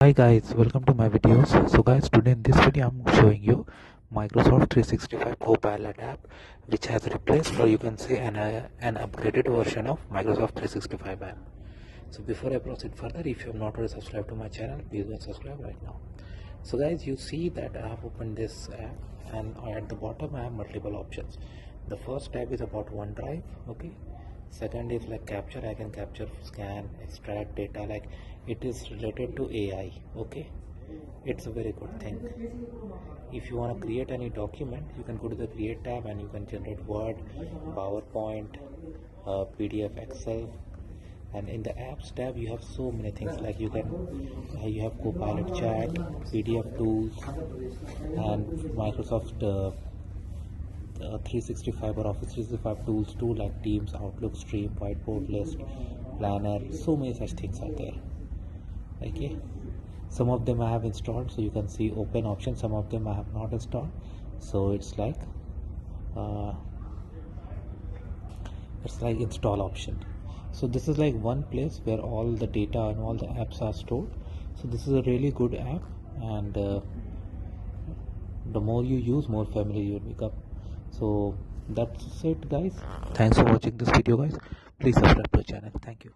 Hi guys, welcome to my videos. So guys, today in this video I'm showing you Microsoft 365 Copilot app, which has replaced, or you can say an upgraded version of Microsoft 365 app. So before I proceed further, if you have not already subscribed to my channel, please go subscribe right now. So guys, you see that I have opened this app, and at the bottom I have multiple options. The first tab is about OneDrive. Okay, second is like capture. I can capture, scan, extract data, like it is related to AI. Okay, it's a very good thing. If you want to create any document, you can go to the create tab and you can generate Word, PowerPoint, PDF, Excel. And in the apps tab you have so many things, like you can you have Copilot chat, PDF tools, and Microsoft 365 or Office 365 tools too, like Teams, Outlook, Stream, Whiteboard, List, Planner. So many such things are there. Okay, some of them I have installed, so you can see open option. Some of them I have not installed, so it's like install option. So this is like one place where all the data and all the apps are stored. So this is a really good app, and the more you use, more familiar you will become. So that's it guys. Thanks for watching this video guys. Please subscribe to the channel. Thank you.